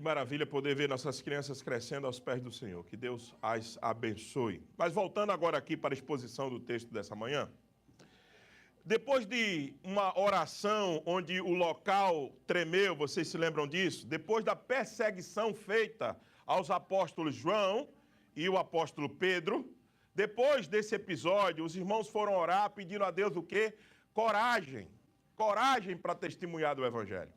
maravilha poder ver nossas crianças crescendo aos pés do Senhor. Que Deus as abençoe. Mas voltando agora aqui para a exposição do texto dessa manhã. Depois de uma oração onde o local tremeu, vocês se lembram disso? Depois da perseguição feita aos apóstolos João e o apóstolo Pedro, depois desse episódio, os irmãos foram orar pedindo a Deus o quê? Coragem. Coragem para testemunhar do Evangelho.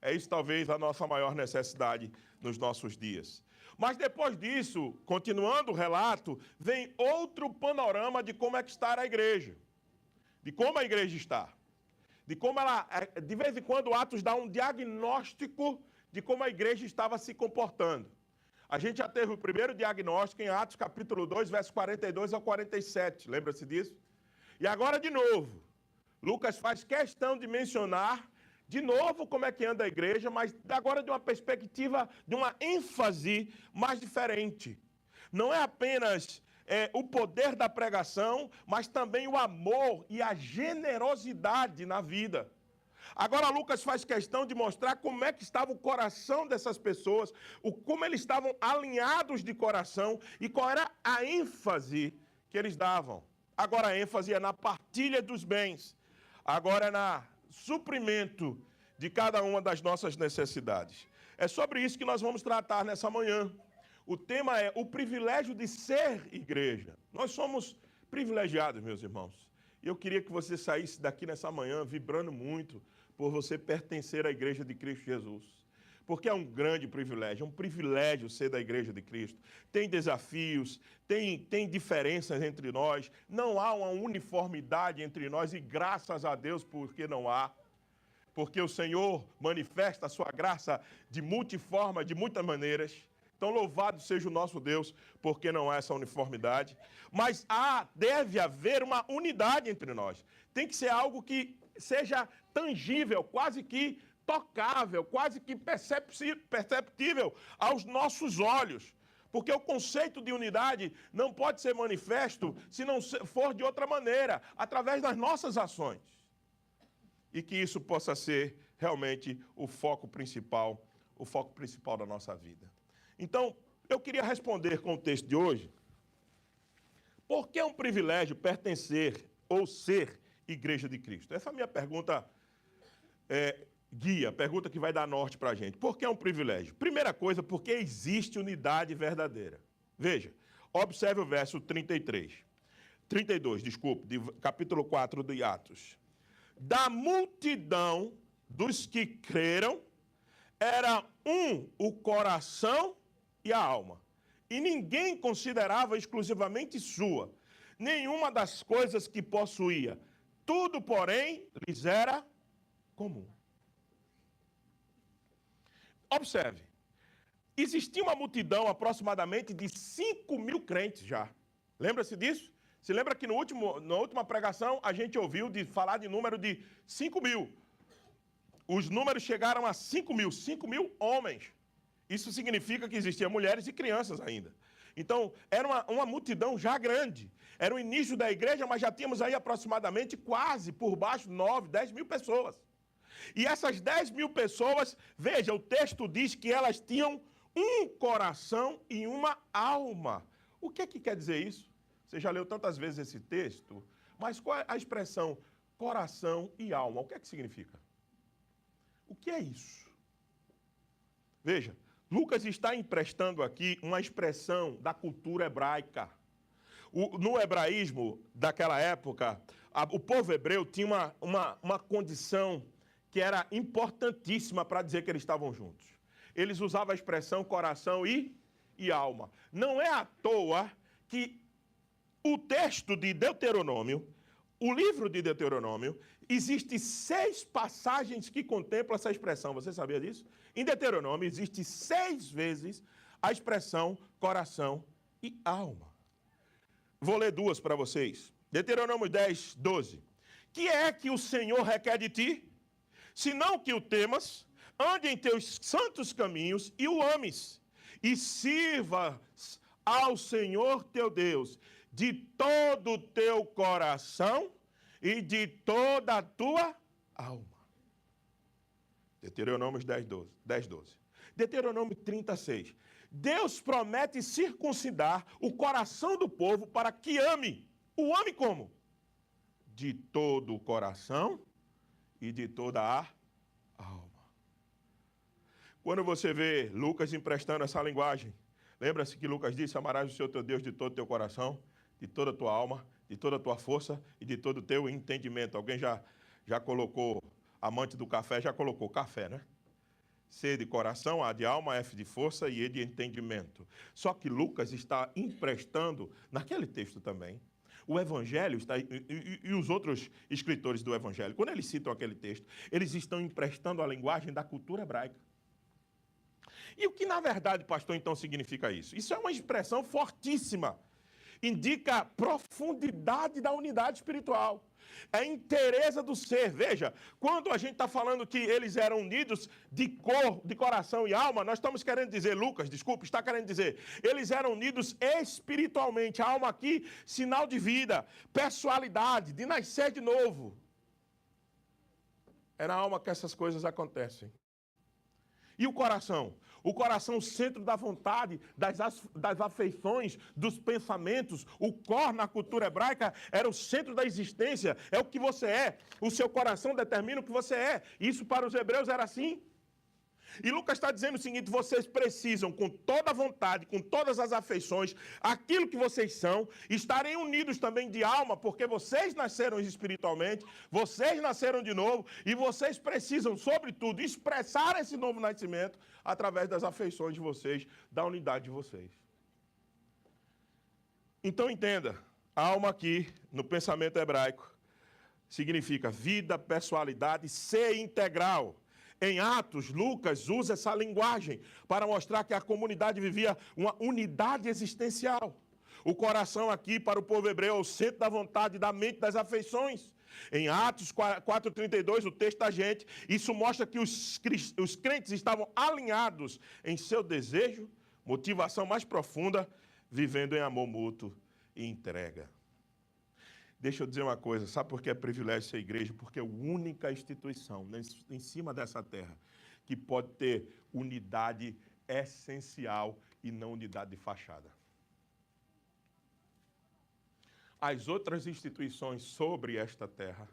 É isso talvez a nossa maior necessidade nos nossos dias. Mas depois disso, continuando o relato, vem outro panorama de como é que está a igreja. De como a igreja está. De como ela, de vez em quando, Atos dá um diagnóstico de como a igreja estava se comportando. A gente já teve o primeiro diagnóstico em Atos capítulo 2, versos 42 ao 47. Lembra-se disso? E agora de novo, Lucas faz questão de mencionar de novo como é que anda a igreja, mas agora de uma perspectiva, de uma ênfase mais diferente. Não é apenas o poder da pregação, mas também o amor e a generosidade na vida. Agora Lucas faz questão de mostrar como é que estava o coração dessas pessoas, como eles estavam alinhados de coração e qual era a ênfase que eles davam. Agora a ênfase é na partilha dos bens, agora é na suprimento de cada uma das nossas necessidades. É sobre isso que nós vamos tratar nessa manhã. O tema é o privilégio de ser igreja. Nós somos privilegiados, meus irmãos. E eu queria que você saísse daqui nessa manhã vibrando muito por você pertencer à igreja de Cristo Jesus. Porque é um grande privilégio, é um privilégio ser da igreja de Cristo. Tem desafios, tem diferenças entre nós, não há uma uniformidade entre nós e graças a Deus porque não há. Porque o Senhor manifesta a sua graça de multiforma, de muitas maneiras. Então louvado seja o nosso Deus porque não há essa uniformidade. Mas deve haver uma unidade entre nós. Tem que ser algo que seja tangível, quase que tocável, quase que perceptível aos nossos olhos. Porque o conceito de unidade não pode ser manifesto se não for de outra maneira, através das nossas ações. E que isso possa ser realmente o foco principal da nossa vida. Então, eu queria responder com o texto de hoje, por que é um privilégio pertencer ou ser igreja de Cristo? Essa é a minha pergunta guia, pergunta que vai dar norte para a gente. Por que é um privilégio? Primeira coisa, porque existe unidade verdadeira. Veja, observe o verso 32, de capítulo 4 de Atos. Da multidão dos que creram, era o coração e a alma. E ninguém considerava exclusivamente sua nenhuma das coisas que possuía. Tudo, porém, lhes era comum. Observe, existia uma multidão aproximadamente de 5.000 crentes já. Lembra-se disso? Se lembra que na última pregação a gente ouviu falar de número de 5.000. Os números chegaram a 5.000, 5.000 homens. Isso significa que existiam mulheres e crianças ainda. Então, era uma multidão já grande. Era o início da igreja, mas já tínhamos aí aproximadamente quase por baixo 9, 10 mil pessoas. E essas 10 mil pessoas, veja, o texto diz que elas tinham um coração e uma alma. O que é que quer dizer isso? Você já leu tantas vezes esse texto, mas qual é a expressão coração e alma? O que é que significa? O que é isso? Veja, Lucas está emprestando aqui uma expressão da cultura hebraica. No hebraísmo daquela época, o povo hebreu tinha uma condição que era importantíssima para dizer que eles estavam juntos. Eles usavam a expressão coração e alma. Não é à toa que o texto de Deuteronômio, o livro de Deuteronômio, existe 6 passagens que contemplam essa expressão. Você sabia disso? Em Deuteronômio existe 6 vezes a expressão coração e alma. Vou ler 2 para vocês. Deuteronômio 10, 12. Que é que o Senhor requer de ti? Senão que o temas, ande em teus santos caminhos e o ames, e sirvas ao Senhor teu Deus de todo o teu coração e de toda a tua alma. Deuteronômio 10, 12. Deuteronômio 36. Deus promete circuncidar o coração do povo para que ame. O ame como? De todo o coração e de toda a alma. Quando você vê Lucas emprestando essa linguagem, lembra-se que Lucas disse: amarás o Senhor teu Deus de todo o teu coração, de toda a tua alma, de toda a tua força e de todo o teu entendimento. Alguém já colocou, amante do café, já colocou café, né? C de coração, A de alma, F de força e E de entendimento. Só que Lucas está emprestando, naquele texto também, o Evangelho, e os outros escritores do Evangelho, quando eles citam aquele texto, eles estão emprestando a linguagem da cultura hebraica. E o que, na verdade, pastor, então significa isso? Isso é uma expressão fortíssima. Indica a profundidade da unidade espiritual. É a inteireza do ser. Veja, quando a gente está falando que eles eram unidos de coração e alma, nós estamos querendo dizer, Lucas, desculpe, está querendo dizer, eles eram unidos espiritualmente. A alma aqui, sinal de vida, pessoalidade, de nascer de novo. É na alma que essas coisas acontecem. E o coração? O coração, o centro da vontade, das afeições, dos pensamentos. O cor na cultura hebraica era o centro da existência, é o que você é. O seu coração determina o que você é. Isso para os hebreus era assim. E Lucas está dizendo o seguinte: vocês precisam, com toda a vontade, com todas as afeições, aquilo que vocês são, estarem unidos também de alma, porque vocês nasceram espiritualmente, vocês nasceram de novo, e vocês precisam, sobretudo, expressar esse novo nascimento através das afeições de vocês, da unidade de vocês. Então entenda, a alma aqui, no pensamento hebraico, significa vida, pessoalidade, ser integral. Em Atos, Lucas usa essa linguagem para mostrar que a comunidade vivia uma unidade existencial. O coração aqui, para o povo hebreu, é o centro da vontade, da mente, das afeições. Em Atos 4,32, o texto da gente, isso mostra que os crentes estavam alinhados em seu desejo, motivação mais profunda, vivendo em amor mútuo e entrega. Deixa eu dizer uma coisa, sabe por que é privilégio ser igreja? Porque é a única instituição em cima dessa terra que pode ter unidade essencial e não unidade de fachada. As outras instituições sobre esta terra,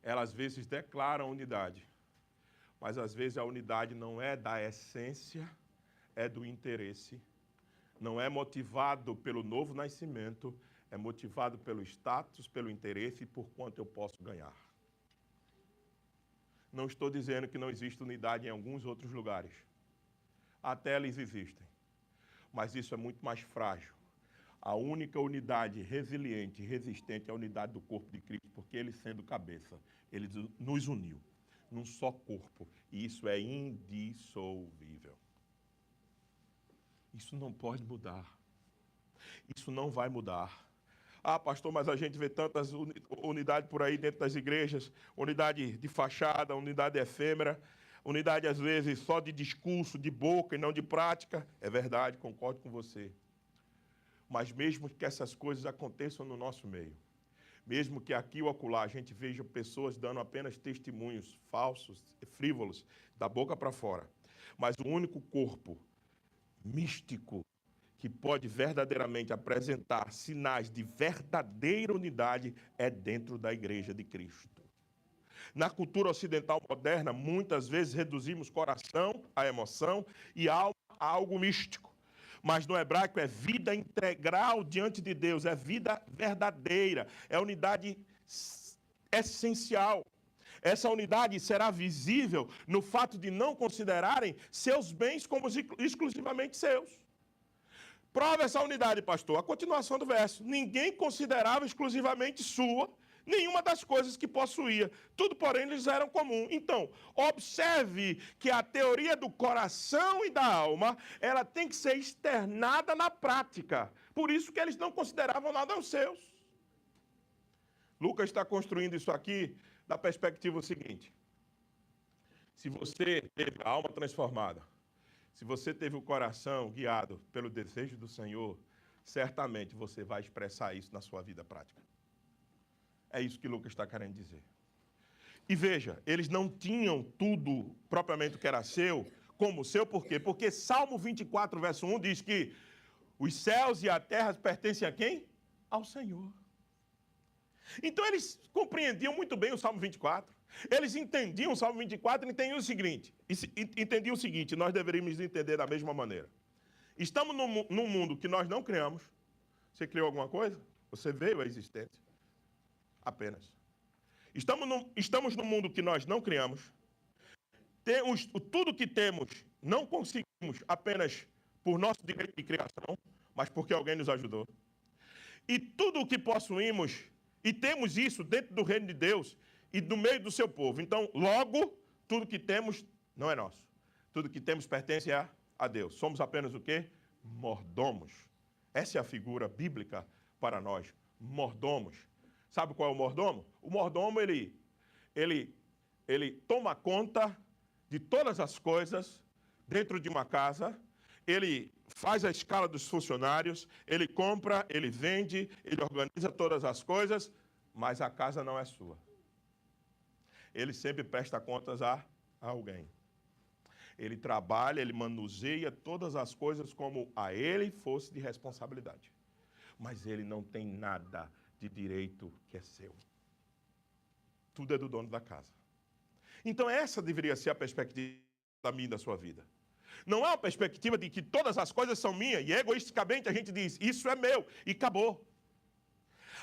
elas às vezes declaram unidade, mas às vezes a unidade não é da essência, é do interesse, não é motivado pelo novo nascimento, é motivado pelo status, pelo interesse e por quanto eu posso ganhar. Não estou dizendo que não existe unidade em alguns outros lugares. Até eles existem. Mas isso é muito mais frágil. A única unidade resiliente e resistente é a unidade do corpo de Cristo, porque ele, sendo cabeça, ele nos uniu num só corpo. E isso é indissolvível. Isso não pode mudar. Isso não vai mudar. Ah, pastor, mas a gente vê tantas unidades por aí dentro das igrejas, unidade de fachada, unidade efêmera, unidade às vezes só de discurso, de boca e não de prática. É verdade, concordo com você. Mas mesmo que essas coisas aconteçam no nosso meio, mesmo que aqui ou acolá a gente veja pessoas dando apenas testemunhos falsos, frívolos, da boca para fora, mas o único corpo místico que pode verdadeiramente apresentar sinais de verdadeira unidade é dentro da igreja de Cristo. Na cultura ocidental moderna, muitas vezes reduzimos coração a emoção e alma a algo místico. Mas no hebraico é vida integral diante de Deus, é vida verdadeira, é unidade essencial. Essa unidade será visível no fato de não considerarem seus bens como exclusivamente seus. Prova essa unidade, pastor. A continuação do verso. Ninguém considerava exclusivamente sua nenhuma das coisas que possuía. Tudo, porém, lhes era comum. Então, observe que a teoria do coração e da alma, ela tem que ser externada na prática. Por isso que eles não consideravam nada aos seus. Lucas está construindo isso aqui da perspectiva seguinte. Se você teve a alma transformada, se você teve o coração guiado pelo desejo do Senhor, certamente você vai expressar isso na sua vida prática. É isso que Lucas está querendo dizer. E veja, eles não tinham tudo propriamente o que era seu como seu, por quê? Porque Salmo 24, verso 1 diz que os céus e a terra pertencem a quem? Ao Senhor. Então eles compreendiam muito bem o Salmo 24. Eles entendiam o Salmo 24 e entendiam o seguinte, nós deveríamos entender da mesma maneira. Estamos num mundo que nós não criamos. Você criou alguma coisa? Você veio à existência. Apenas. Estamos num mundo que nós não criamos. Tudo que temos não conseguimos apenas por nosso direito de criação, mas porque alguém nos ajudou. E tudo o que possuímos, e temos isso dentro do reino de Deus e no meio do seu povo. Então, logo, tudo que temos não é nosso. Tudo que temos pertence a Deus. Somos apenas o quê? Mordomos. Essa é a figura bíblica para nós. Mordomos. Sabe qual é o mordomo? O mordomo, ele toma conta de todas as coisas dentro de uma casa. Ele faz a escala dos funcionários, ele compra, ele vende, ele organiza todas as coisas, mas a casa não é sua. Ele sempre presta contas a alguém. Ele trabalha, ele manuseia todas as coisas como a ele fosse de responsabilidade. Mas ele não tem nada de direito que é seu. Tudo é do dono da casa. Então essa deveria ser a perspectiva da minha e da sua vida. Não é uma perspectiva de que todas as coisas são minhas e egoisticamente a gente diz, isso é meu e acabou.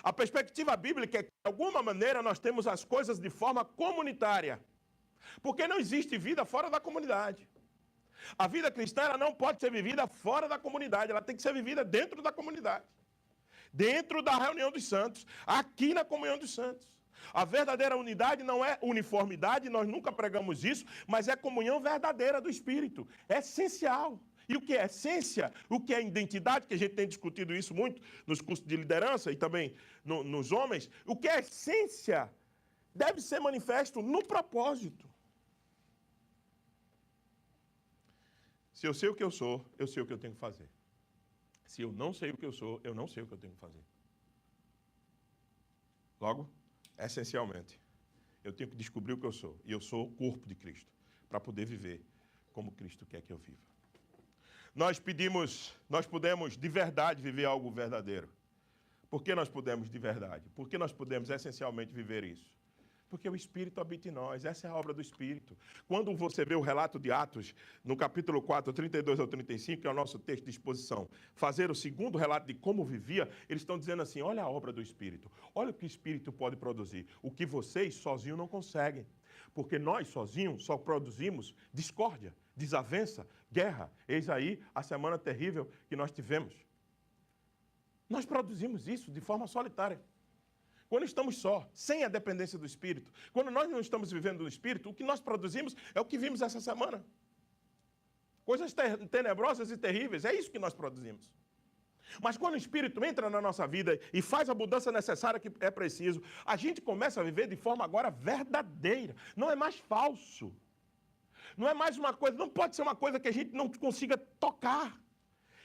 A perspectiva bíblica é que de alguma maneira nós temos as coisas de forma comunitária. Porque não existe vida fora da comunidade. A vida cristã ela não pode ser vivida fora da comunidade, ela tem que ser vivida dentro da comunidade. Dentro da reunião dos santos, aqui na comunhão dos santos. A verdadeira unidade não é uniformidade, nós nunca pregamos isso, mas é comunhão verdadeira do Espírito. É essencial. E o que é essência, o que é identidade, que a gente tem discutido isso muito nos cursos de liderança e também nos homens, o que é essência deve ser manifesto no propósito. Se eu sei o que eu sou, eu sei o que eu tenho que fazer. Se eu não sei o que eu sou, eu não sei o que eu tenho que fazer. Logo, essencialmente, eu tenho que descobrir o que eu sou. E eu sou o corpo de Cristo, para poder viver como Cristo quer que eu viva. Nós podemos de verdade viver algo verdadeiro. Por que nós podemos de verdade? Por que nós podemos essencialmente viver isso? Porque o Espírito habita em nós, essa é a obra do Espírito. Quando você vê o relato de Atos, no capítulo 4, 32 ao 35, que é o nosso texto de exposição, fazer o segundo relato de como vivia, eles estão dizendo assim, olha a obra do Espírito, olha o que o Espírito pode produzir, o que vocês sozinhos não conseguem. Porque nós sozinhos só produzimos discórdia, desavença, guerra. Eis aí a semana terrível que nós tivemos. Nós produzimos isso de forma solitária. Quando estamos só, sem a dependência do Espírito, quando nós não estamos vivendo no Espírito, o que nós produzimos é o que vimos essa semana. Coisas tenebrosas e terríveis, é isso que nós produzimos. Mas quando o Espírito entra na nossa vida e faz a mudança necessária que é preciso, a gente começa a viver de forma agora verdadeira, não é mais falso. Não é mais uma coisa, não pode ser uma coisa que a gente não consiga tocar.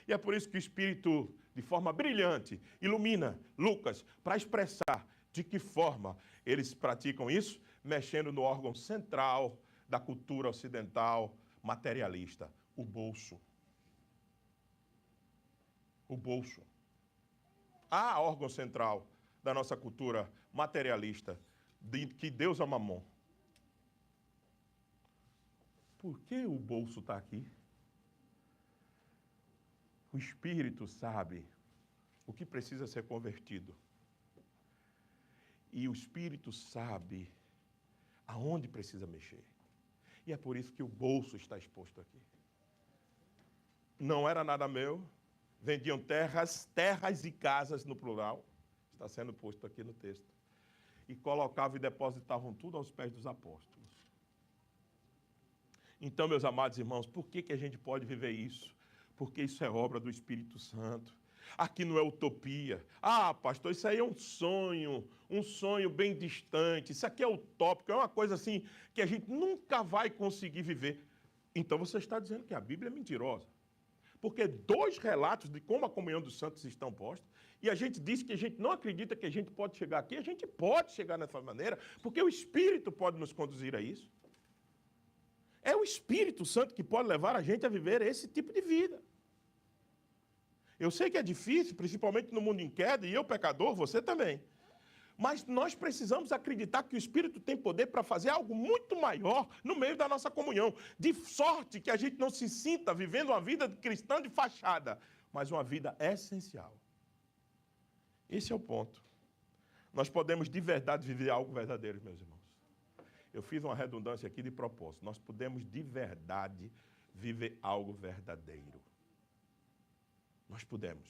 E é por isso que o Espírito, de forma brilhante, ilumina Lucas para expressar de que forma eles praticam isso, mexendo no órgão central da cultura ocidental materialista, o bolso. O bolso. Há órgão central da nossa cultura materialista, que Deus é Mamon. Por que o bolso está aqui? O Espírito sabe o que precisa ser convertido. E o Espírito sabe aonde precisa mexer. E é por isso que o bolso está exposto aqui. Não era nada meu. Vendiam terras e casas no plural. Está sendo posto aqui no texto. E colocavam e depositavam tudo aos pés dos apóstolos. Então, meus amados irmãos, por que a gente pode viver isso? Porque isso é obra do Espírito Santo. Aqui não é utopia. Ah, pastor, isso aí é um sonho bem distante. Isso aqui é utópico, é uma coisa assim que a gente nunca vai conseguir viver. Então você está dizendo que a Bíblia é mentirosa. Porque 2 relatos de como a comunhão dos santos estão postos, e a gente diz que a gente não acredita que a gente pode chegar aqui, a gente pode chegar dessa maneira, porque o Espírito pode nos conduzir a isso. É o Espírito Santo que pode levar a gente a viver esse tipo de vida. Eu sei que é difícil, principalmente no mundo em queda, e eu pecador, você também. Mas nós precisamos acreditar que o Espírito tem poder para fazer algo muito maior no meio da nossa comunhão. De sorte que a gente não se sinta vivendo uma vida cristã de fachada, mas uma vida essencial. Esse é o ponto. Nós podemos de verdade viver algo verdadeiro, meus irmãos. Eu fiz uma redundância aqui de propósito. Nós podemos de verdade viver algo verdadeiro. Nós podemos.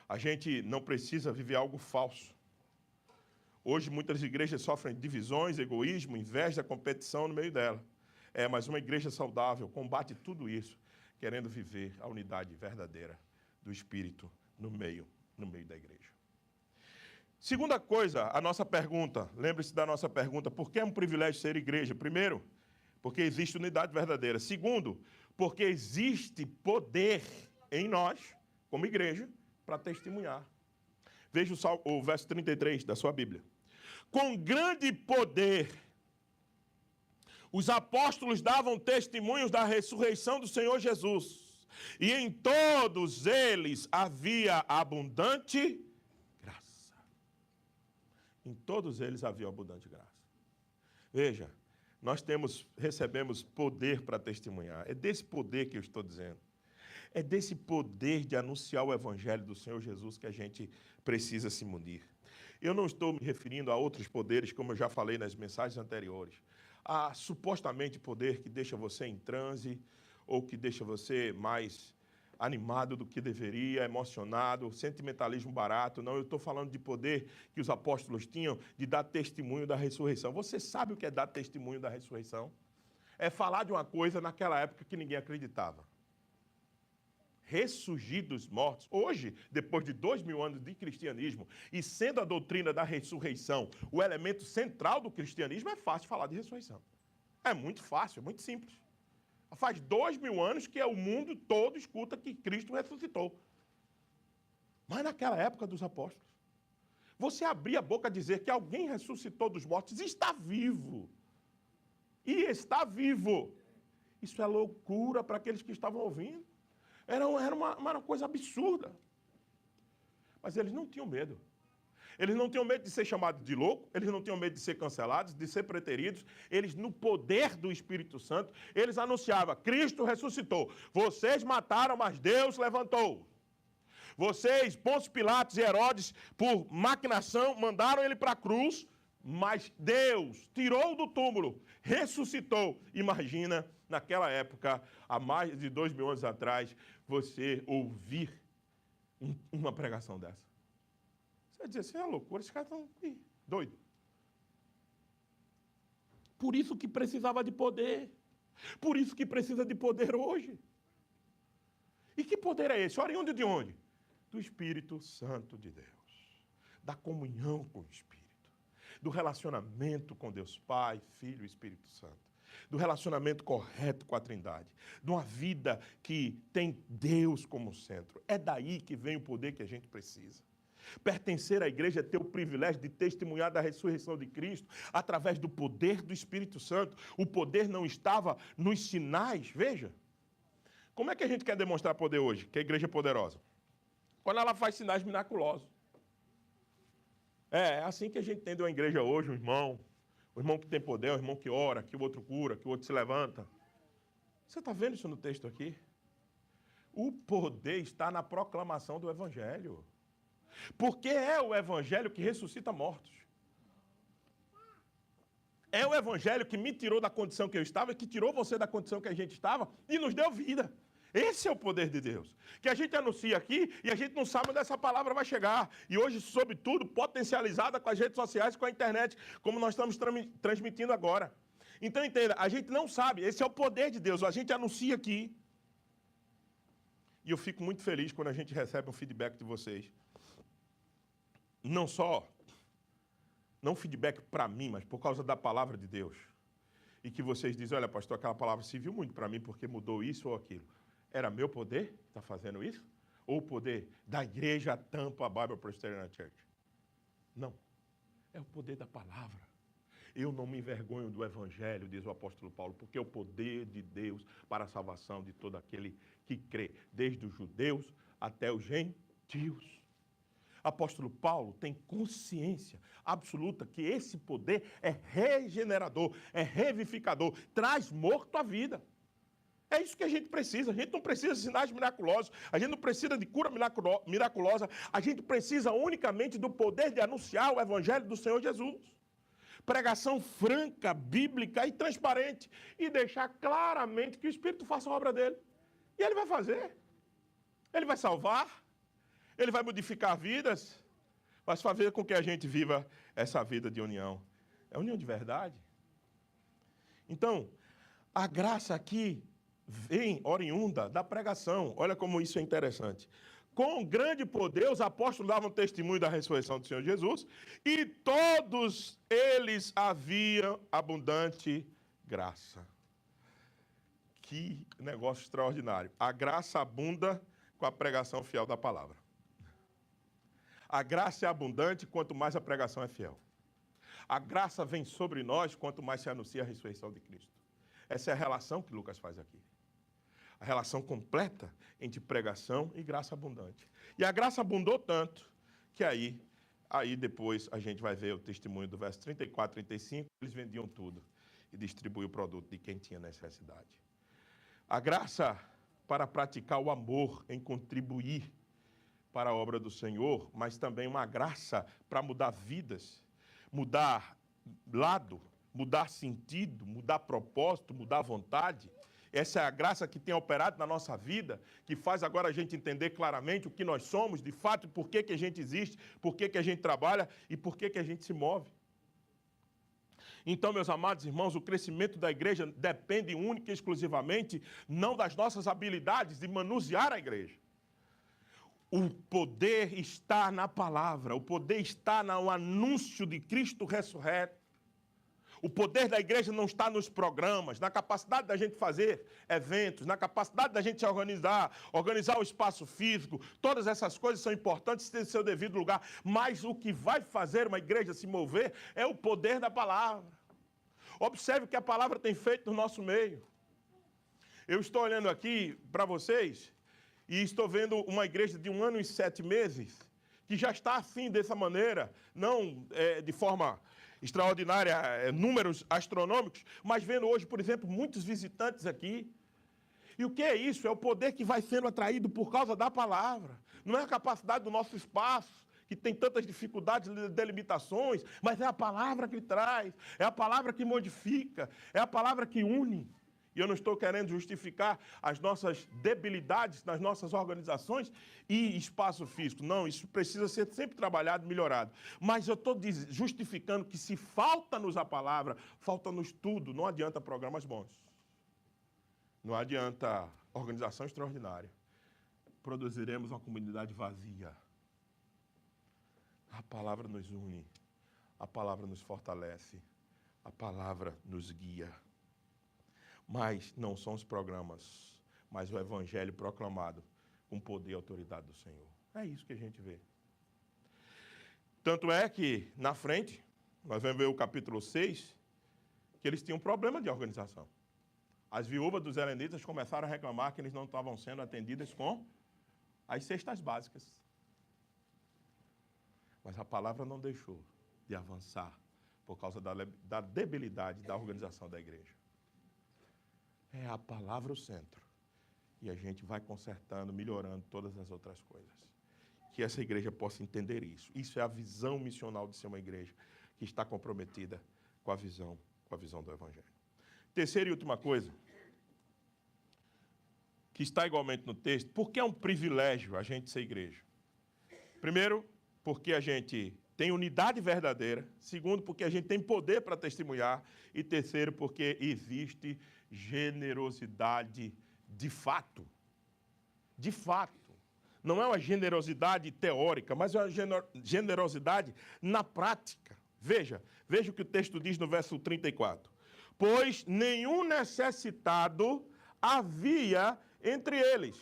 A gente não precisa viver algo falso. Hoje, muitas igrejas sofrem divisões, egoísmo, inveja, competição no meio dela. Mas uma igreja saudável combate tudo isso, querendo viver a unidade verdadeira do Espírito no meio da igreja. Segunda coisa, a nossa pergunta. Lembre-se da nossa pergunta. Por que é um privilégio ser igreja? Primeiro, porque existe unidade verdadeira. Segundo, porque existe poder em nós, como igreja, para testemunhar. Veja o verso 33 da sua Bíblia. Com grande poder, os apóstolos davam testemunhos da ressurreição do Senhor Jesus. E em todos eles havia abundante graça. Em todos eles havia abundante graça. Veja, nós recebemos poder para testemunhar. É desse poder que eu estou dizendo. É desse poder de anunciar o Evangelho do Senhor Jesus que a gente precisa se munir. Eu não estou me referindo a outros poderes, como eu já falei nas mensagens anteriores. Há supostamente poder que deixa você em transe, ou que deixa você mais animado do que deveria, emocionado, sentimentalismo barato. Não, eu estou falando de poder que os apóstolos tinham de dar testemunho da ressurreição. Você sabe o que é dar testemunho da ressurreição? É falar de uma coisa naquela época que ninguém acreditava. Ressurgir dos mortos. Hoje, depois de 2000 anos de cristianismo, e sendo a doutrina da ressurreição o elemento central do cristianismo, é fácil falar de ressurreição. É muito fácil, é muito simples. Faz 2000 anos que o mundo todo escuta que Cristo ressuscitou. Mas naquela época dos apóstolos, você abria a boca a dizer que alguém ressuscitou dos mortos, está vivo. E está vivo. Isso é loucura para aqueles que estavam ouvindo. Era uma coisa absurda. Mas eles não tinham medo. Eles não tinham medo de ser chamados de louco, eles não tinham medo de ser cancelados, de ser preteridos. Eles, no poder do Espírito Santo, eles anunciavam, Cristo ressuscitou. Vocês mataram, mas Deus levantou. Vocês, Pôncio Pilatos e Herodes, por maquinação, mandaram ele para a cruz, mas Deus tirou do túmulo, ressuscitou. Imagina, naquela época, há mais de 2000 anos atrás, você ouvir uma pregação dessa. Você vai dizer assim, é loucura, esses caras estão doidos. Por isso que precisava de poder. Por isso que precisa de poder hoje. E que poder é esse? Oriundo de onde? Do Espírito Santo de Deus. Da comunhão com o Espírito. Do relacionamento com Deus Pai, Filho e Espírito Santo. Do relacionamento correto com a Trindade. De uma vida que tem Deus como centro. É daí que vem o poder que a gente precisa. Pertencer à igreja é ter o privilégio de testemunhar da ressurreição de Cristo através do poder do Espírito Santo. O poder não estava nos sinais, veja. Como é que a gente quer demonstrar poder hoje, que a igreja é poderosa? Quando ela faz sinais miraculosos. É assim que a gente entende uma igreja hoje, um irmão que tem poder, um irmão que ora, que o outro cura, que o outro se levanta. Você está vendo isso no texto aqui? O poder está na proclamação do Evangelho. Porque é o Evangelho que ressuscita mortos. É o Evangelho que me tirou da condição que eu estava, que tirou você da condição que a gente estava e nos deu vida. Esse é o poder de Deus. Que a gente anuncia aqui e a gente não sabe onde essa palavra vai chegar. E hoje, sobretudo, potencializada com as redes sociais, com a internet, como nós estamos transmitindo agora. Então, entenda, a gente não sabe, esse é o poder de Deus, a gente anuncia aqui. E eu fico muito feliz quando a gente recebe um feedback de vocês. Não feedback para mim, mas por causa da palavra de Deus. E que vocês dizem, olha, pastor, aquela palavra serviu muito para mim porque mudou isso ou aquilo. Era meu poder que está fazendo isso? Ou o poder da igreja Tampa Bible Presbyterian Church? Não. É o poder da palavra. Eu não me envergonho do Evangelho, diz o apóstolo Paulo, porque é o poder de Deus para a salvação de todo aquele que crê, desde os judeus até os gentios. Apóstolo Paulo tem consciência absoluta que esse poder é regenerador, é revivificador, traz morto à vida. É isso que a gente não precisa de sinais miraculosos, a gente não precisa de cura miraculosa, a gente precisa unicamente do poder de anunciar o Evangelho do Senhor Jesus. Pregação franca, bíblica e transparente, e deixar claramente que o Espírito faça a obra dele. E ele vai fazer, ele vai salvar, ele vai modificar vidas, vai fazer com que a gente viva essa vida de união. É união de verdade. Então, a graça aqui vem oriunda da pregação. Olha como isso é interessante. Com grande poder, os apóstolos davam testemunho da ressurreição do Senhor Jesus, e todos eles haviam abundante graça. Que negócio extraordinário. A graça abunda com a pregação fiel da palavra. A graça é abundante quanto mais a pregação é fiel. A graça vem sobre nós quanto mais se anuncia a ressurreição de Cristo. Essa é a relação que Lucas faz aqui. A relação completa entre pregação e graça abundante. E a graça abundou tanto que aí depois a gente vai ver o testemunho do verso 34, 35, eles vendiam tudo e distribuíam o produto de quem tinha necessidade. A graça para praticar o amor em contribuir para a obra do Senhor, mas também uma graça para mudar vidas, mudar lado, mudar sentido, mudar propósito, mudar vontade. Essa é a graça que tem operado na nossa vida, que faz agora a gente entender claramente o que nós somos, de fato, por que a gente existe, por que a gente trabalha e por que a gente se move. Então, meus amados irmãos, o crescimento da igreja depende única e exclusivamente não das nossas habilidades de manusear a igreja. O poder está na palavra, o poder está no anúncio de Cristo ressurreto. O poder da igreja não está nos programas, na capacidade da gente fazer eventos, na capacidade da gente se organizar o espaço físico. Todas essas coisas são importantes, têm seu devido lugar. Mas o que vai fazer uma igreja se mover é o poder da palavra. Observe o que a palavra tem feito no nosso meio. Eu estou olhando aqui para vocês e estou vendo uma igreja de 1 ano e 7 meses que já está assim, dessa maneira, não de forma extraordinária, números astronômicos, mas vendo hoje, por exemplo, muitos visitantes aqui. E o que é isso? É o poder que vai sendo atraído por causa da palavra. Não é a capacidade do nosso espaço, que tem tantas dificuldades e delimitações, mas é a palavra que traz, é a palavra que modifica, é a palavra que une. E eu não estou querendo justificar as nossas debilidades nas nossas organizações e espaço físico. Não, isso precisa ser sempre trabalhado, melhorado. Mas eu estou justificando que se falta-nos a palavra, falta-nos tudo. Não adianta programas bons. Não adianta organização extraordinária. Produziremos uma comunidade vazia. A palavra nos une. A palavra nos fortalece. A palavra nos guia. Mas não são os programas, mas o evangelho proclamado com poder e autoridade do Senhor. É isso que a gente vê. Tanto é que, na frente, nós vamos ver o capítulo 6, que eles tinham um problema de organização. As viúvas dos helenitas começaram a reclamar que eles não estavam sendo atendidas com as cestas básicas. Mas a palavra não deixou de avançar por causa da debilidade da organização da igreja. É a palavra o centro. E a gente vai consertando, melhorando todas as outras coisas. Que essa igreja possa entender isso. Isso é a visão missional de ser uma igreja que está comprometida com a visão do Evangelho. Terceira e última coisa, que está igualmente no texto, porque é um privilégio a gente ser igreja. Primeiro, porque a gente tem unidade verdadeira. Segundo, porque a gente tem poder para testemunhar. E terceiro, porque existe generosidade de fato. De fato. Não é uma generosidade teórica, mas é uma generosidade na prática. Veja o que o texto diz no verso 34. Pois nenhum necessitado havia entre eles,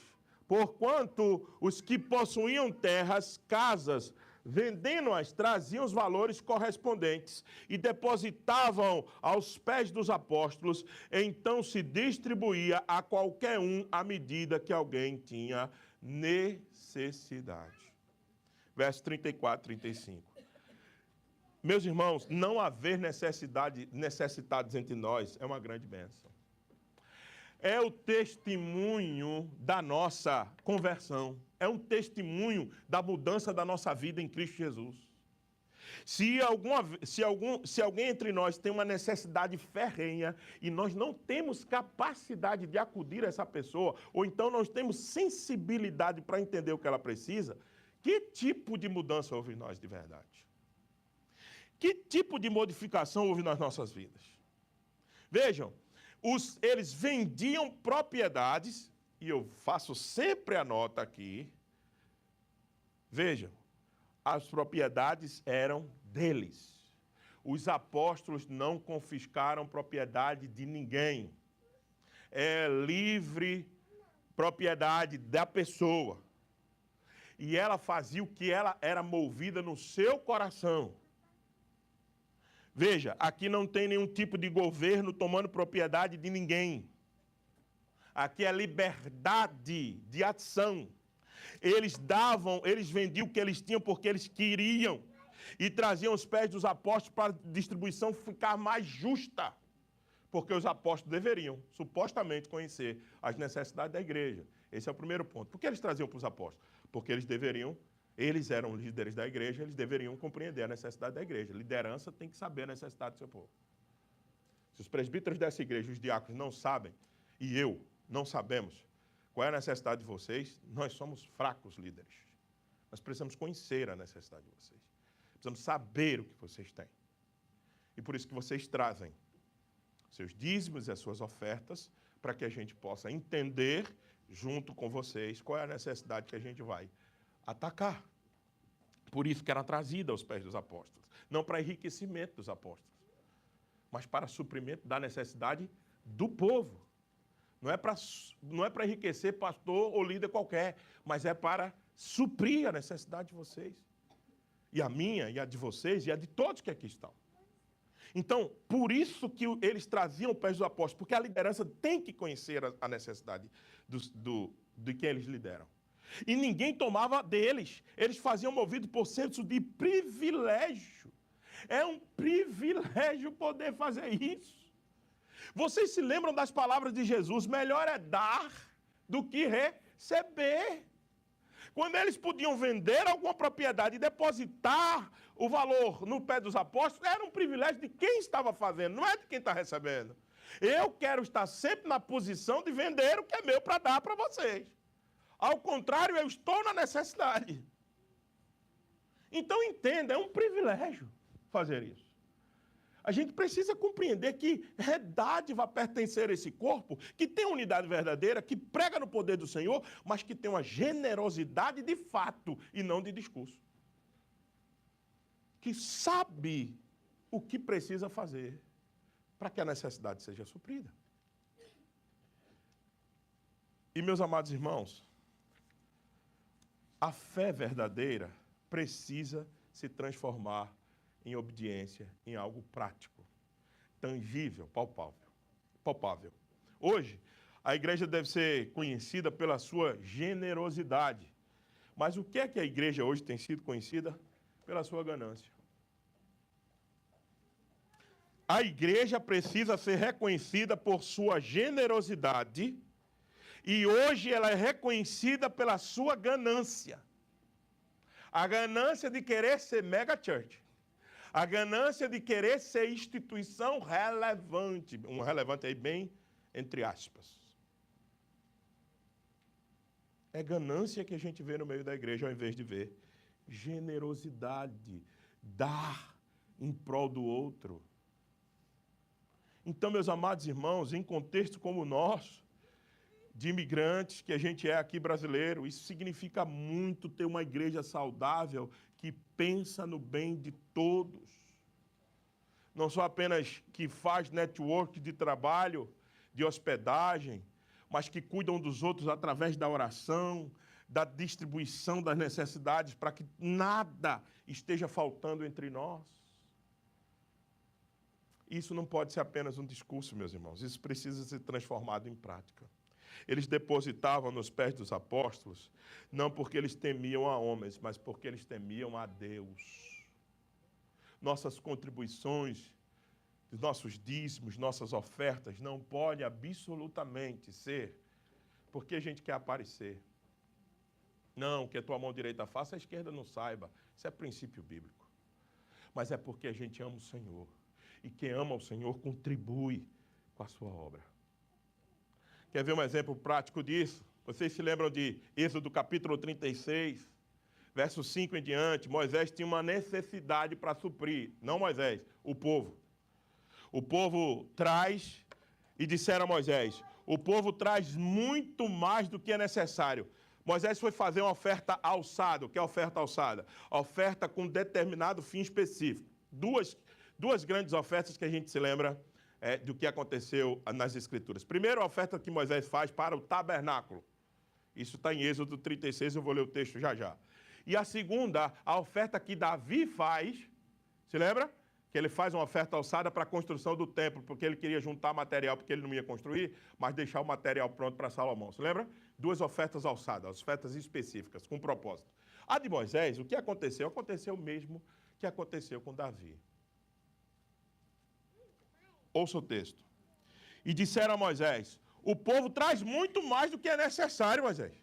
porquanto os que possuíam terras, casas, vendendo-as, traziam os valores correspondentes e depositavam aos pés dos apóstolos, então se distribuía a qualquer um à medida que alguém tinha necessidade. Verso 34, 35. Meus irmãos, não haver necessitados entre nós é uma grande bênção. É o testemunho da nossa conversão. É um testemunho da mudança da nossa vida em Cristo Jesus. Se alguém entre nós tem uma necessidade ferrenha e nós não temos capacidade de acudir a essa pessoa, ou então nós temos sensibilidade para entender o que ela precisa, que tipo de mudança houve em nós de verdade? Que tipo de modificação houve nas nossas vidas? Vejam, eles vendiam propriedades, e eu faço sempre a nota aqui. Vejam, as propriedades eram deles. Os apóstolos não confiscaram propriedade de ninguém. É livre propriedade da pessoa. E ela fazia o que ela era movida no seu coração. Veja, aqui não tem nenhum tipo de governo tomando propriedade de ninguém. Aqui é liberdade de ação. Eles vendiam o que eles tinham porque eles queriam. E traziam os pés dos apóstolos para a distribuição ficar mais justa. Porque os apóstolos deveriam, supostamente, conhecer as necessidades da igreja. Esse é o primeiro ponto. Por que eles traziam para os apóstolos? Porque eles eram líderes da igreja, eles deveriam compreender a necessidade da igreja. Liderança tem que saber a necessidade do seu povo. Se os presbíteros dessa igreja, os diáconos, não sabem, e eu não sabemos qual é a necessidade de vocês, nós somos fracos líderes. Nós precisamos conhecer a necessidade de vocês. Precisamos saber o que vocês têm. E por isso que vocês trazem seus dízimos e as suas ofertas, para que a gente possa entender, junto com vocês, qual é a necessidade que a gente vai atacar. Por isso que era trazida aos pés dos apóstolos. Não para enriquecimento dos apóstolos, mas para suprimento da necessidade do povo. Não é para enriquecer pastor ou líder qualquer, mas é para suprir a necessidade de vocês. E a minha, e a de vocês, e a de todos que aqui estão. Então, por isso que eles traziam os pés dos apóstolos, porque a liderança tem que conhecer a necessidade de quem eles lideram. E ninguém tomava deles. Eles faziam movido por senso de privilégio. É um privilégio poder fazer isso. Vocês se lembram das palavras de Jesus? Melhor é dar do que receber. Quando eles podiam vender alguma propriedade e depositar o valor no pé dos apóstolos, era um privilégio de quem estava fazendo, não é de quem está recebendo. Eu quero estar sempre na posição de vender o que é meu para dar para vocês. Ao contrário, eu estou na necessidade. Então, entenda, é um privilégio fazer isso. A gente precisa compreender que é dádiva pertencer a esse corpo, que tem unidade verdadeira, que prega no poder do Senhor, mas que tem uma generosidade de fato e não de discurso. Que sabe o que precisa fazer para que a necessidade seja suprida. E, meus amados irmãos, a fé verdadeira precisa se transformar em obediência, em algo prático, tangível, palpável. Hoje, a igreja deve ser conhecida pela sua generosidade. Mas o que é que a igreja hoje tem sido conhecida? Pela sua ganância. A igreja precisa ser reconhecida por sua generosidade e hoje ela é reconhecida pela sua ganância. A ganância de querer ser mega church. A ganância de querer ser instituição relevante. Um relevante aí bem entre aspas. É ganância que a gente vê no meio da igreja ao invés de ver generosidade, dar em prol do outro. Então, meus amados irmãos, em contexto como o nosso, de imigrantes que a gente é aqui brasileiro, isso significa muito ter uma igreja saudável que pensa no bem de todos. Não só apenas que faz network de trabalho, de hospedagem, mas que cuidam dos outros através da oração, da distribuição das necessidades, para que nada esteja faltando entre nós. Isso não pode ser apenas um discurso, meus irmãos. Isso precisa ser transformado em prática. Eles depositavam nos pés dos apóstolos, não porque eles temiam a homens, mas porque eles temiam a Deus. Nossas contribuições, nossos dízimos, nossas ofertas, não podem absolutamente ser porque a gente quer aparecer. Não, que a tua mão direita faça, a esquerda não saiba. Isso é princípio bíblico. Mas é porque a gente ama o Senhor. E quem ama o Senhor contribui com a sua obra. Quer ver um exemplo prático disso? Vocês se lembram de Êxodo capítulo 36, verso 5 em diante? Moisés tinha uma necessidade para suprir. Não Moisés, o povo. O povo traz e disseram a Moisés, o povo traz muito mais do que é necessário. Moisés foi fazer uma oferta alçada. O que é oferta alçada? Oferta com determinado fim específico. Duas grandes ofertas que a gente se lembra do que aconteceu nas Escrituras. Primeiro, a oferta que Moisés faz para o tabernáculo. Isso está em Êxodo 36, eu vou ler o texto já já. E a segunda, a oferta que Davi faz, se lembra? Que ele faz uma oferta alçada para a construção do templo, porque ele queria juntar material, porque ele não ia construir, mas deixar o material pronto para Salomão. Se lembra? Duas ofertas alçadas, ofertas específicas, com propósito. A de Moisés, o que aconteceu? Aconteceu o mesmo que aconteceu com Davi. Ouça o texto. E disseram a Moisés, o povo traz muito mais do que é necessário, Moisés,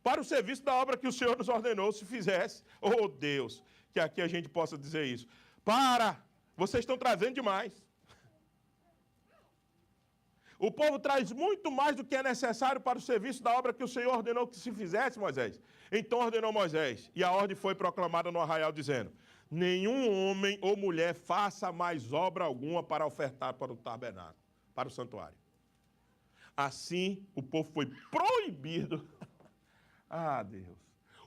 para o serviço da obra que o Senhor nos ordenou se fizesse. Oh Deus, que aqui a gente possa dizer isso. Vocês estão trazendo demais. O povo traz muito mais do que é necessário para o serviço da obra que o Senhor ordenou que se fizesse, Moisés. Então ordenou Moisés, e a ordem foi proclamada no arraial, dizendo, nenhum homem ou mulher faça mais obra alguma para ofertar para o tabernáculo, para o santuário. Assim, o povo foi proibido. Ah, Deus.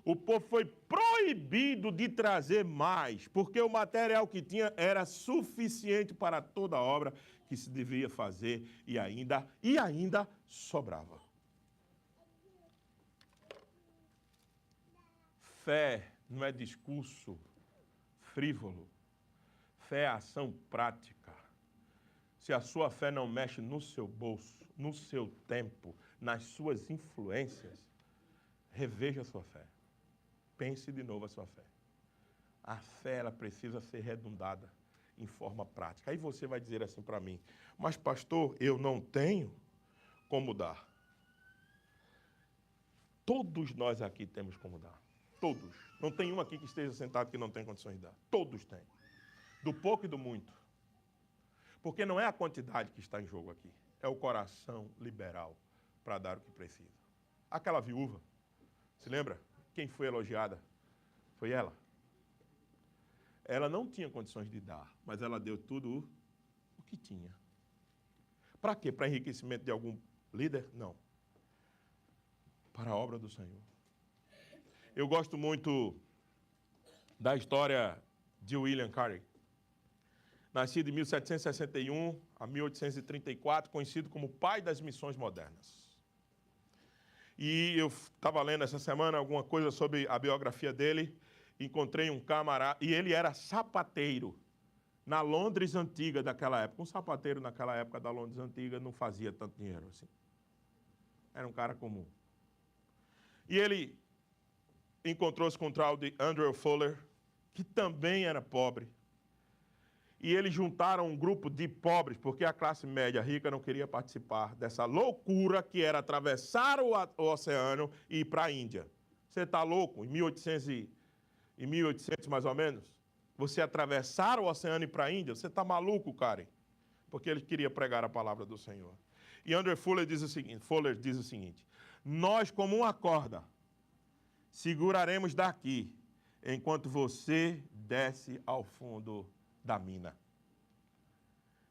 O povo foi proibido de trazer mais, porque o material que tinha era suficiente para toda a obra que se devia fazer e ainda sobrava. Fé não é discurso frívolo. Fé é ação prática. Se a sua fé não mexe no seu bolso, no seu tempo, nas suas influências, reveja a sua fé. Pense de novo a sua fé. A fé, ela precisa ser redundada em forma prática. Aí você vai dizer assim para mim, mas pastor, eu não tenho como dar. Todos nós aqui temos como dar. Todos. Não tem um aqui que esteja sentado que não tem condições de dar. Todos têm. Do pouco e do muito. Porque não é a quantidade que está em jogo aqui. É o coração liberal para dar o que precisa. Aquela viúva, se lembra? Quem foi elogiada? Foi ela. Ela não tinha condições de dar, mas ela deu tudo o que tinha. Para quê? Para enriquecimento de algum líder? Não. Para a obra do Senhor. Eu gosto muito da história de William Carey. Nascido em 1761 a 1834, conhecido como pai das missões modernas. E eu estava lendo essa semana alguma coisa sobre a biografia dele, encontrei um camarada, e ele era sapateiro na Londres antiga daquela época. Um sapateiro naquela época da Londres antiga não fazia tanto dinheiro assim. Era um cara comum. E ele encontrou-se com o tal de Andrew Fuller, que também era pobre. E eles juntaram um grupo de pobres, porque a classe média rica não queria participar dessa loucura que era atravessar o oceano e ir para a Índia. Você está louco? Em 1800 mais ou menos? Você atravessar o oceano e ir para a Índia? Você está maluco, Karen? Porque ele queria pregar a palavra do Senhor. E Andrew Fuller diz o seguinte, nós como uma corda seguraremos daqui, enquanto você desce ao fundo da mina.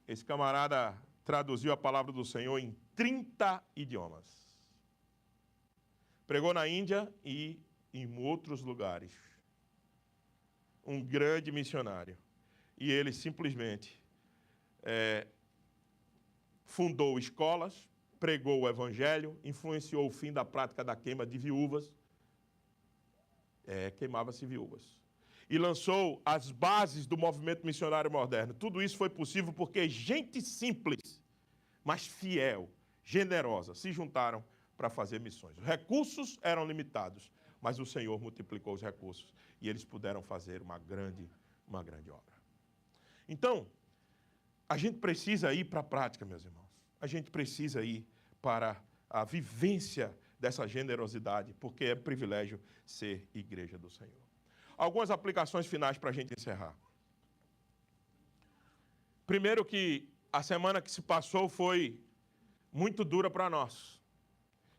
Esse camarada traduziu a palavra do Senhor em 30 idiomas. Pregou na Índia e em outros lugares. Um grande missionário. E ele simplesmente fundou escolas, pregou o evangelho, influenciou o fim da prática da queima de viúvas, queimava-se viúvas. E lançou as bases do movimento missionário moderno. Tudo isso foi possível porque gente simples, mas fiel, generosa, se juntaram para fazer missões. Os recursos eram limitados, mas o Senhor multiplicou os recursos e eles puderam fazer uma grande obra. Então, a gente precisa ir para a prática, meus irmãos. A gente precisa ir para a vivência dessa generosidade, porque é privilégio ser igreja do Senhor. Algumas aplicações finais para a gente encerrar. Primeiro que a semana que se passou foi muito dura para nós.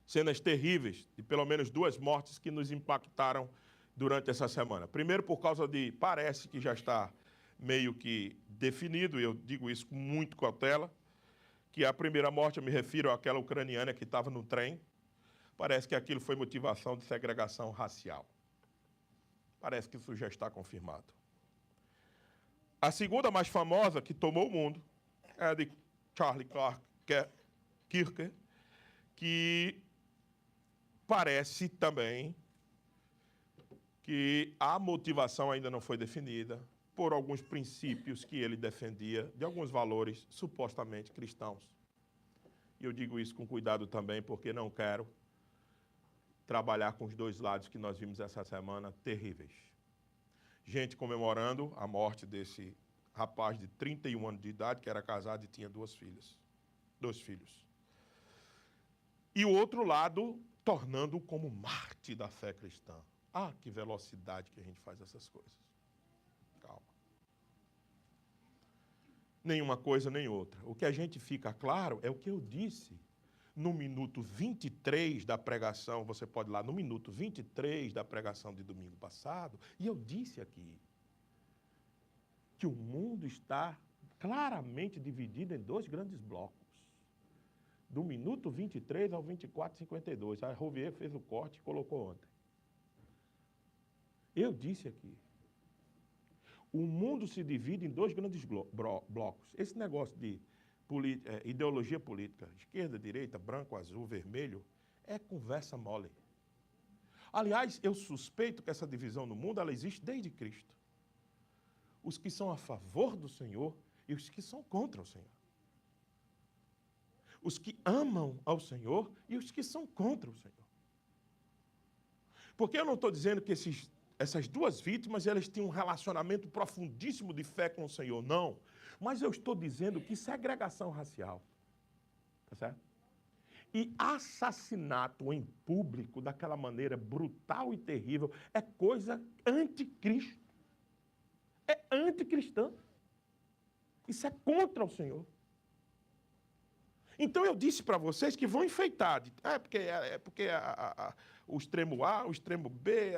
Cenas terríveis, de pelo menos 2 mortes que nos impactaram durante essa semana. Primeiro por causa de, parece que já está meio que definido, e eu digo isso com muito cautela, que a primeira morte, eu me refiro àquela ucraniana que estava no trem. Parece que aquilo foi motivação de segregação racial. Parece que isso já está confirmado. A segunda mais famosa, que tomou o mundo, é a de Charlie Kirk, que parece também que a motivação ainda não foi definida por alguns princípios que ele defendia, de alguns valores supostamente cristãos. E eu digo isso com cuidado também, porque não quero trabalhar com os dois lados que nós vimos essa semana, terríveis. Gente comemorando a morte desse rapaz de 31 anos de idade, que era casado e tinha 2 filhos. E o outro lado, tornando-o como Marte da fé cristã. Ah, que velocidade que a gente faz essas coisas. Calma. Nenhuma coisa nem outra. O que a gente fica claro é o que eu disse no minuto 23 da pregação, você pode ir lá no minuto 23 da pregação de domingo passado, e eu disse aqui que o mundo está claramente dividido em 2 grandes blocos. Do minuto 23 ao 24:52. A Rouvier fez o corte e colocou ontem. Eu disse aqui. O mundo se divide em 2 grandes blocos. Esse negócio de ideologia política, esquerda, direita, branco, azul, vermelho, é conversa mole. Aliás, eu suspeito que essa divisão no mundo ela existe desde Cristo. Os que são a favor do Senhor e os que são contra o Senhor. Os que amam ao Senhor e os que são contra o Senhor. Porque eu não estou dizendo que essas 2 vítimas elas tinham um relacionamento profundíssimo de fé com o Senhor, não. Mas eu estou dizendo que segregação racial, tá certo? E assassinato em público, daquela maneira brutal e terrível, é coisa anticristo. É anticristã. Isso é contra o Senhor. Então eu disse para vocês que vão enfeitar. Porque o extremo A, o extremo B,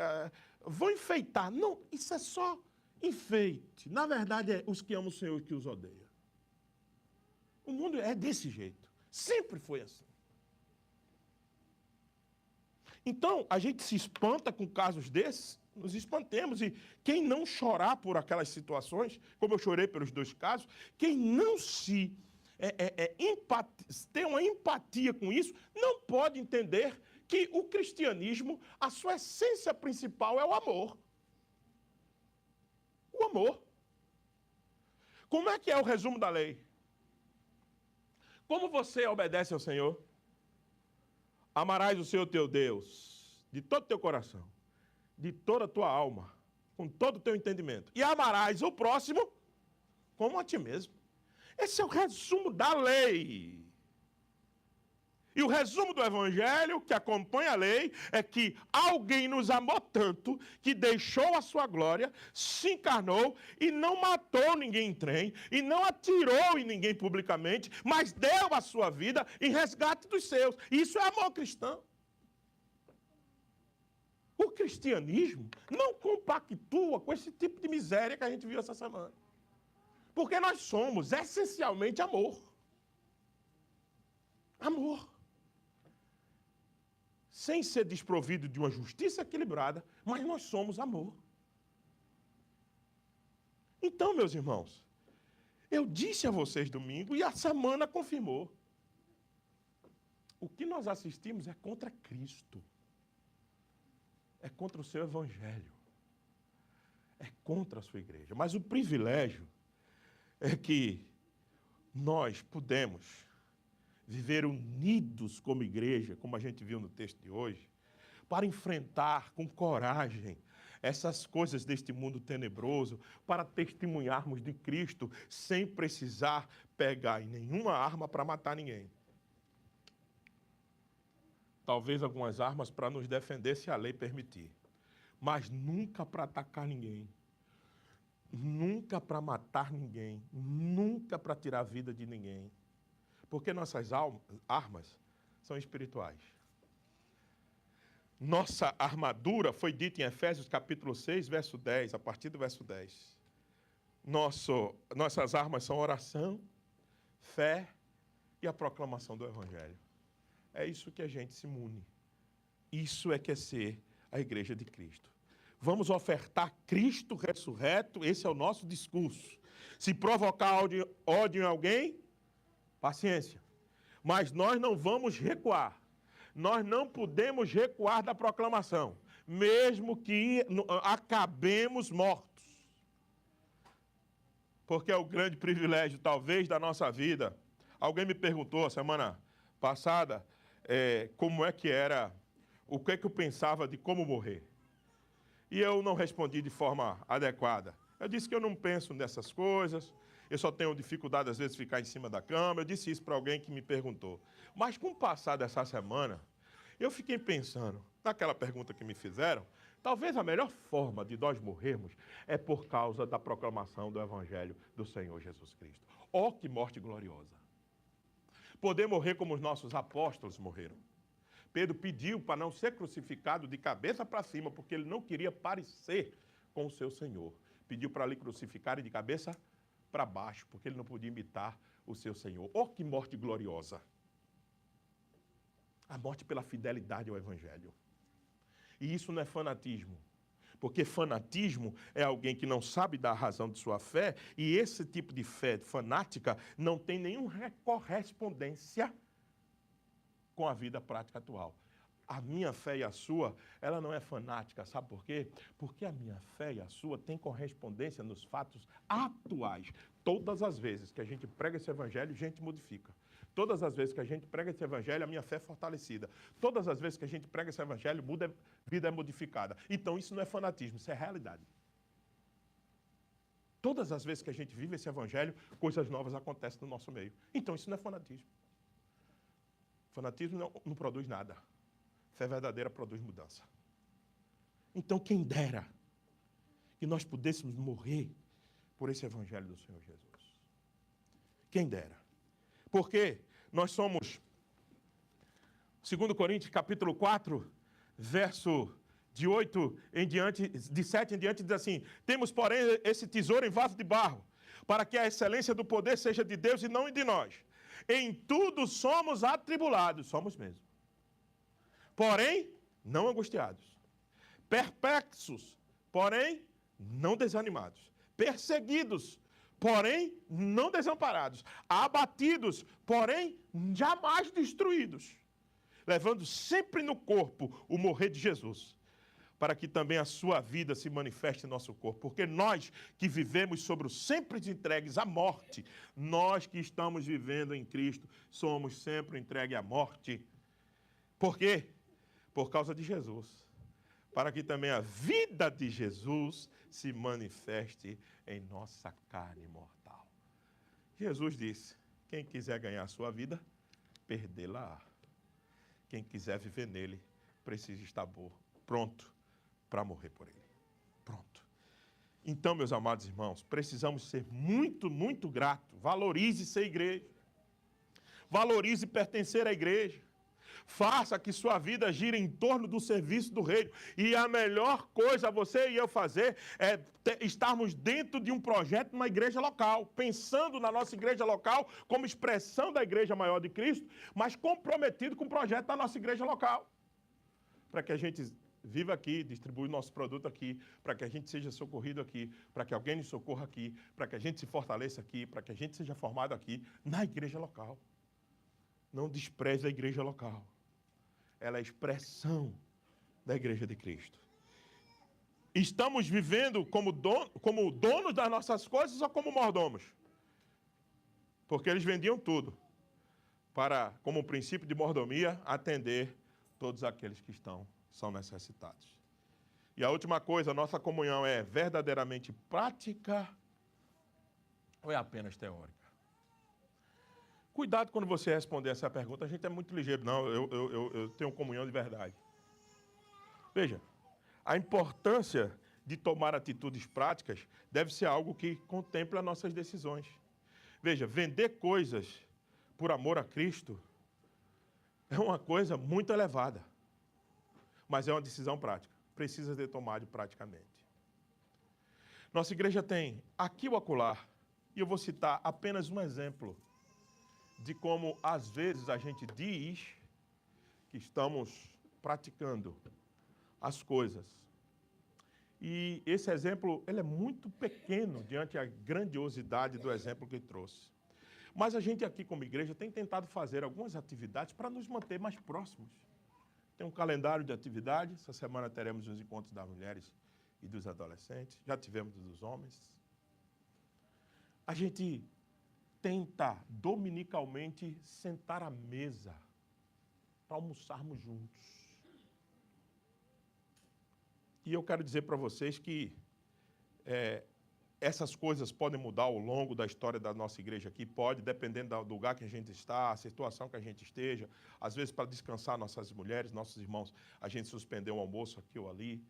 vão enfeitar. Não, isso é só enfeite. Na verdade, é os que amam o Senhor e que os odeiam. O mundo é desse jeito. Sempre foi assim. Então, a gente se espanta com casos desses, nos espantemos. E quem não chorar por aquelas situações, como eu chorei pelos 2 casos, quem não se ter uma empatia com isso, não pode entender que o cristianismo, a sua essência principal é o amor. O amor. Como é que é o resumo da lei? Como você obedece ao Senhor? Amarás o Senhor teu Deus de todo o teu coração, de toda a tua alma, com todo o teu entendimento. E amarás o próximo como a ti mesmo. Esse é o resumo da lei. E o resumo do evangelho que acompanha a lei é que alguém nos amou tanto que deixou a sua glória, se encarnou e não matou ninguém em trem, e não atirou em ninguém publicamente, mas deu a sua vida em resgate dos seus. Isso é amor cristão. O cristianismo não compactua com esse tipo de miséria que a gente viu essa semana. Porque nós somos essencialmente amor. Amor. Sem ser desprovido de uma justiça equilibrada, mas nós somos amor. Então, meus irmãos, eu disse a vocês domingo e a semana confirmou. O que nós assistimos é contra Cristo. é contra o seu evangelho. É contra a sua igreja. Mas o privilégio é que nós podemos viver unidos como igreja, como a gente viu no texto de hoje, para enfrentar com coragem essas coisas deste mundo tenebroso, para testemunharmos de Cristo sem precisar pegar em nenhuma arma para matar ninguém. Talvez algumas armas para nos defender se a lei permitir, mas nunca para atacar ninguém, nunca para matar ninguém, nunca para tirar a vida de ninguém, porque nossas armas são espirituais. Nossa armadura foi dita em Efésios capítulo 6, verso 10, a partir do verso 10. Nossas armas são oração, fé e a proclamação do Evangelho. É isso que a gente se mune. Isso é que é ser a igreja de Cristo. Vamos ofertar Cristo ressurreto, esse é o nosso discurso. Se provocar ódio em alguém, paciência. Mas nós não vamos recuar. Nós não podemos recuar da proclamação, mesmo que acabemos mortos. Porque é o grande privilégio, talvez, da nossa vida. Alguém me perguntou, semana passada, como é que era, o que é que eu pensava de como morrer. E eu não respondi de forma adequada. Eu disse que eu não penso nessas coisas, eu só tenho dificuldade, às vezes, de ficar em cima da cama. Eu disse isso para alguém que me perguntou. Mas, com o passar dessa semana, eu fiquei pensando, naquela pergunta que me fizeram, talvez a melhor forma de nós morrermos é por causa da proclamação do Evangelho do Senhor Jesus Cristo. Oh, que morte gloriosa! Poder morrer como os nossos apóstolos morreram. Pedro pediu para não ser crucificado de cabeça para cima, porque ele não queria parecer com o seu Senhor. Pediu para lhe crucificarem de cabeça para baixo, porque ele não podia imitar o seu Senhor. Oh, que morte gloriosa! A morte pela fidelidade ao Evangelho. E isso não é fanatismo, porque fanatismo é alguém que não sabe dar a razão de sua fé, e esse tipo de fé fanática não tem nenhuma correspondência com a vida prática atual. A minha fé e a sua, ela não é fanática, sabe por quê? Porque a minha fé e a sua tem correspondência nos fatos atuais. Todas as vezes que a gente prega esse evangelho, a gente modifica. Todas as vezes que a gente prega esse evangelho, a minha fé é fortalecida. Todas as vezes que a gente prega esse evangelho, vida é modificada. Então isso não é fanatismo, isso é realidade. Todas as vezes que a gente vive esse evangelho, coisas novas acontecem no nosso meio. Então isso não é fanatismo. Fanatismo não produz nada. Fé verdadeira produz mudança. Então, quem dera que nós pudéssemos morrer por esse evangelho do Senhor Jesus. Quem dera. Porque nós somos, 2 Coríntios capítulo 4, verso de 8 em diante, de 7 em diante, diz assim: temos, porém, esse tesouro em vaso de barro, para que a excelência do poder seja de Deus e não de nós. Em tudo somos atribulados, somos mesmo. Porém, não angustiados. Perplexos, porém, não desanimados. Perseguidos, porém, não desamparados. Abatidos, porém, jamais destruídos. Levando sempre no corpo o morrer de Jesus, para que também a sua vida se manifeste em nosso corpo. Porque nós que vivemos sobre os sempre entregues à morte, nós que estamos vivendo em Cristo, somos sempre entregues à morte. Por quê? Por causa de Jesus. Para que também a vida de Jesus se manifeste em nossa carne mortal. Jesus disse: quem quiser ganhar a sua vida, perdê-la. Quem quiser viver nele, precisa estar pronto para morrer por ele. Pronto. Então, meus amados irmãos, precisamos ser muito, muito gratos. Valorize ser igreja. Valorize pertencer à igreja. Faça que sua vida gire em torno do serviço do reino. E a melhor coisa a você e eu fazer é estarmos dentro de um projeto numa igreja local, pensando na nossa igreja local como expressão da igreja maior de Cristo, mas comprometido com o projeto da nossa igreja local. Para que a gente viva aqui, distribua o nosso produto aqui, para que a gente seja socorrido aqui, para que alguém nos socorra aqui, para que a gente se fortaleça aqui, para que a gente seja formado aqui, na igreja local. Não despreze a igreja local. Ela é a expressão da igreja de Cristo. Estamos vivendo como donos das nossas coisas ou como mordomos? Porque eles vendiam tudo para, como princípio de mordomia, atender todos aqueles que são necessitados. E a última coisa, a nossa comunhão é verdadeiramente prática ou é apenas teórica? Cuidado quando você responder essa pergunta, a gente é muito ligeiro. Não, eu tenho comunhão de verdade. Veja, a importância de tomar atitudes práticas deve ser algo que contemple nossas decisões. Veja, vender coisas por amor a Cristo é uma coisa muito elevada, mas é uma decisão prática. Precisa ser tomada praticamente. Nossa igreja tem aqui o acolá, e eu vou citar apenas um exemplo de como, às vezes, a gente diz que estamos praticando as coisas. E esse exemplo, ele é muito pequeno diante da grandiosidade do exemplo que trouxe. Mas a gente aqui, como igreja, tem tentado fazer algumas atividades para nos manter mais próximos. Tem um calendário de atividades. Essa semana teremos os encontros das mulheres e dos adolescentes. Já tivemos dos homens. A gente tenta, dominicalmente, sentar à mesa para almoçarmos juntos. E eu quero dizer para vocês que essas coisas podem mudar ao longo da história da nossa igreja aqui, pode, dependendo do lugar que a gente está, a situação que a gente esteja. Às vezes, para descansar nossas mulheres, nossos irmãos, a gente suspendeu um almoço aqui ou ali.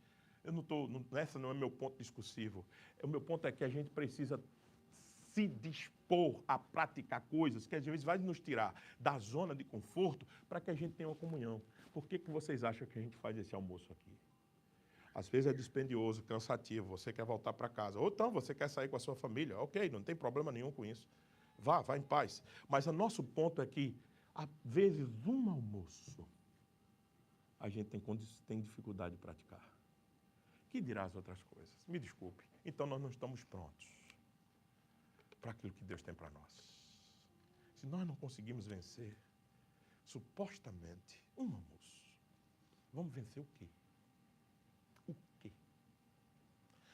Essa não é meu ponto discursivo. O meu ponto é que a gente precisa se dispor a praticar coisas que às vezes vai nos tirar da zona de conforto para que a gente tenha uma comunhão. Por que vocês acham que a gente faz esse almoço aqui? Às vezes é dispendioso, cansativo, você quer voltar para casa. Ou então você quer sair com a sua família. Ok, não tem problema nenhum com isso. Vá em paz. Mas o nosso ponto é que, às vezes, um almoço, a gente tem dificuldade de praticar. Que dirá as outras coisas? Me desculpe. Então nós não estamos prontos para aquilo que Deus tem para nós. Se nós não conseguimos vencer, supostamente, um almoço, vamos vencer o quê?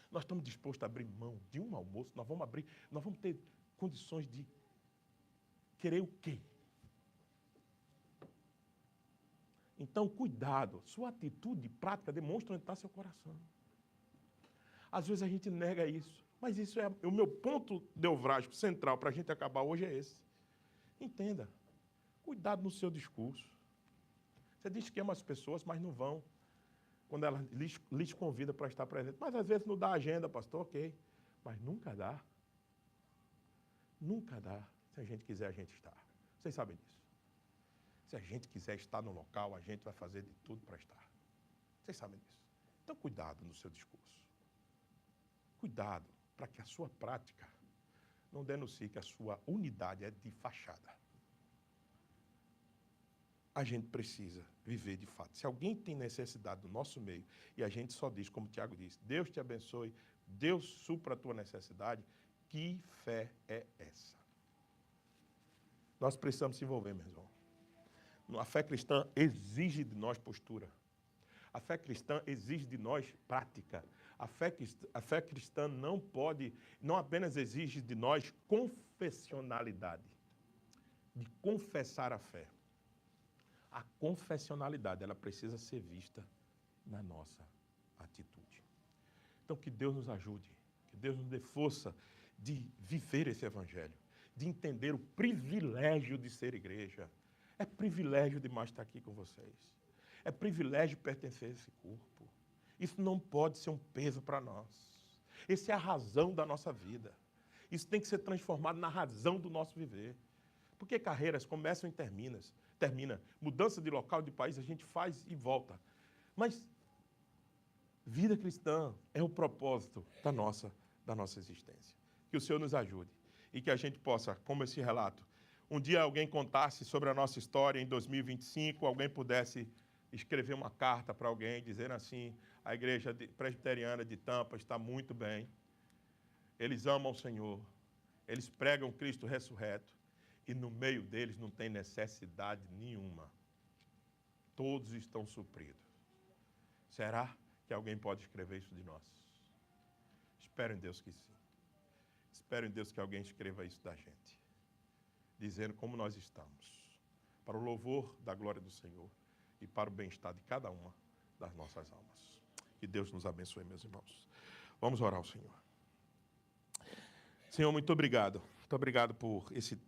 Nós estamos dispostos a abrir mão de um almoço, nós vamos ter condições de querer o quê? Então, cuidado, sua atitude prática demonstra onde está seu coração. Às vezes a gente nega isso, mas isso é o meu ponto nevrálgico central para a gente acabar hoje é esse. Entenda, cuidado no seu discurso. Você diz que ama as pessoas, mas não vão quando ela lhes convida para estar presente. Mas às vezes não dá agenda, pastor, ok. Mas nunca dá. Nunca dá. Se a gente quiser, a gente está. Vocês sabem disso. Se a gente quiser estar no local, a gente vai fazer de tudo para estar. Vocês sabem disso. Então, cuidado no seu discurso. Cuidado para que a sua prática não denuncie que a sua unidade é de fachada. A gente precisa viver de fato. Se alguém tem necessidade do nosso meio e a gente só diz, como o Tiago disse, Deus te abençoe, Deus supra a tua necessidade, que fé é essa? Nós precisamos se envolver, meu irmão. A fé cristã exige de nós postura. A fé cristã exige de nós prática. A fé cristã não apenas exige de nós confessionalidade, de confessar a fé. A confessionalidade, ela precisa ser vista na nossa atitude. Então, que Deus nos ajude, que Deus nos dê força de viver esse evangelho, de entender o privilégio de ser igreja. É privilégio demais estar aqui com vocês. É privilégio pertencer a esse corpo. Isso não pode ser um peso para nós. Essa é a razão da nossa vida. Isso tem que ser transformado na razão do nosso viver. Porque carreiras começam e terminam. Mudança de local, de país, a gente faz e volta. Mas vida cristã é o propósito da nossa existência. Que o Senhor nos ajude e que a gente possa, como esse relato, um dia alguém contasse sobre a nossa história em 2025, alguém pudesse escrever uma carta para alguém dizendo assim, a igreja presbiteriana de Tampa está muito bem, eles amam o Senhor, eles pregam Cristo ressurreto, e no meio deles não tem necessidade nenhuma. Todos estão supridos. Será que alguém pode escrever isso de nós. Espero em Deus que sim. Espero em Deus que alguém escreva isso da gente, dizendo como nós estamos, para o louvor da glória do Senhor e para o bem-estar de cada uma das nossas almas. Que Deus nos abençoe, meus irmãos. Vamos orar ao Senhor. Senhor, muito obrigado. Muito obrigado por esse tempo.